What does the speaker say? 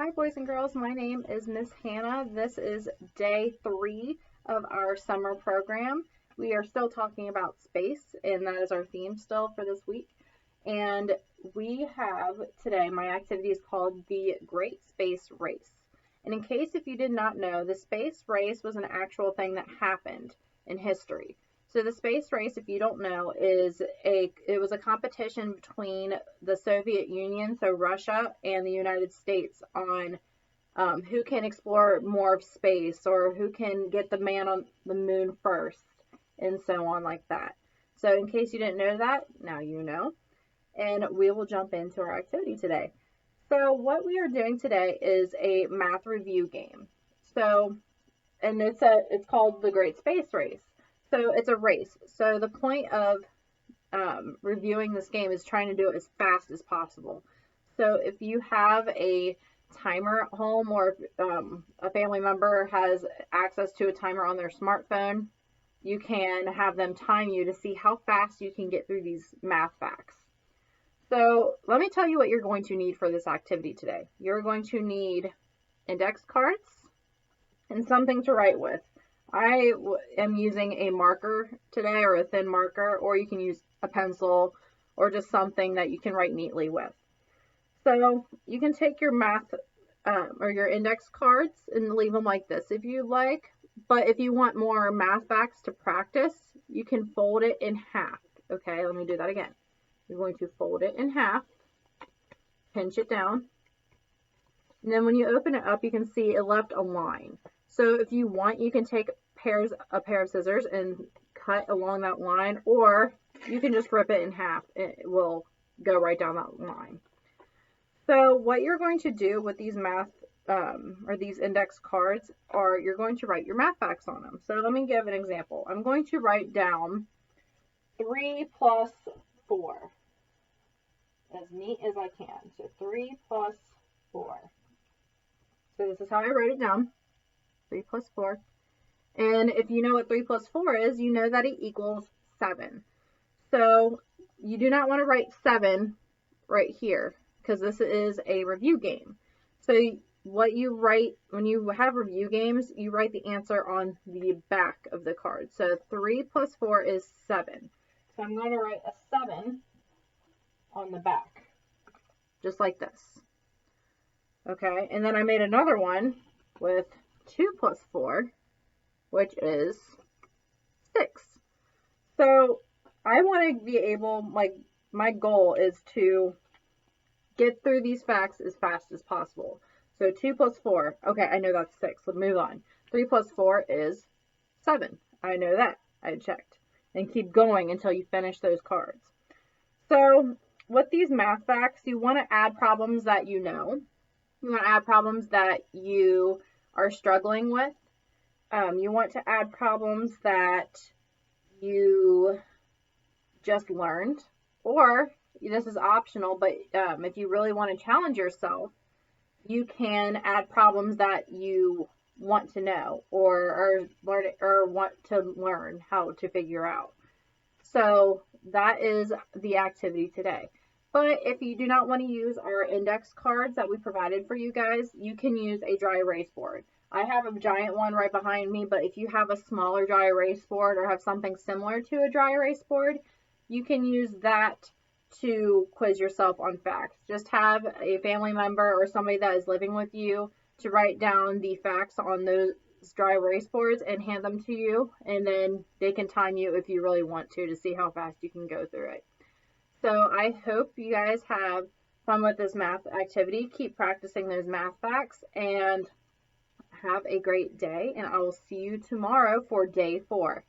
Hi boys and girls, my name is Miss Hannah. This is day 3 of our summer program. We are still talking about space, and that is our theme still for this week. And we have today, my activity is called the Great Space Race. And in case if you did not know, the space race was an actual thing that happened in history. So the space race, if you don't know, it was a competition between the Soviet Union, so Russia, and the United States on who can explore more of space or who can get the man on the moon first, and so on like that. So in case you didn't know that, now you know. And we will jump into our activity today. So what we are doing today is a math review game. So, and it's called the Great Space Race. So it's a race. So the point of reviewing this game is trying to do it as fast as possible. So if you have a timer at home, or a family member has access to a timer on their smartphone, you can have them time you to see how fast you can get through these math facts. So let me tell you what you're going to need for this activity today. You're going to need index cards and something to write with. I am using a marker today, or a thin marker, or you can use a pencil or just something that you can write neatly with. So you can take your math or your index cards and leave them like this if you like. But if you want more math facts to practice, you can fold it in half. Okay, let me do that again. You're going to fold it in half, pinch it down, and then when you open it up, you can see it left a line. So if you want, you can take a pair of scissors and cut along that line, or you can just rip it in half. It will go right down that line. So what you're going to do with these math or these index cards are you're going to write your math facts on them. So let me give an example. I'm going to write down 3 plus 4 as neat as I can. So 3 plus 4. So this is how I wrote it down. 3 plus 4. And if you know what 3 plus 4 is, you know that it equals 7. So you do not want to write 7 right here, because this is a review game. So what you write when you have review games, you write the answer on the back of the card. So 3 plus 4 is 7. So I'm going to write a 7 on the back, just like this. Okay, and then I made another one with 2 plus 4, which is 6. So I want to be able, my goal is to get through these facts as fast as possible. So 2 plus 4, okay, I know that's 6. Let's move on. 3 plus 4 is 7. I know that. I checked. And keep going until you finish those cards. So with these math facts, you want to add problems that you know. You want to add problems that you are struggling with. You want to add problems that you just learned, or this is optional, but if you really want to challenge yourself, you can add problems that you want to know or want to learn how to figure out. So that is the activity today. But if you do not want to use our index cards that we provided for you guys, you can use a dry erase board. I have a giant one right behind me, but if you have a smaller dry erase board or have something similar to a dry erase board, you can use that to quiz yourself on facts. Just have a family member or somebody that is living with you to write down the facts on those dry erase boards and hand them to you, and then they can time you if you really want to see how fast you can go through it. So I hope you guys have fun with this math activity. Keep practicing those math facts and have a great day, and I will see you tomorrow for day 4.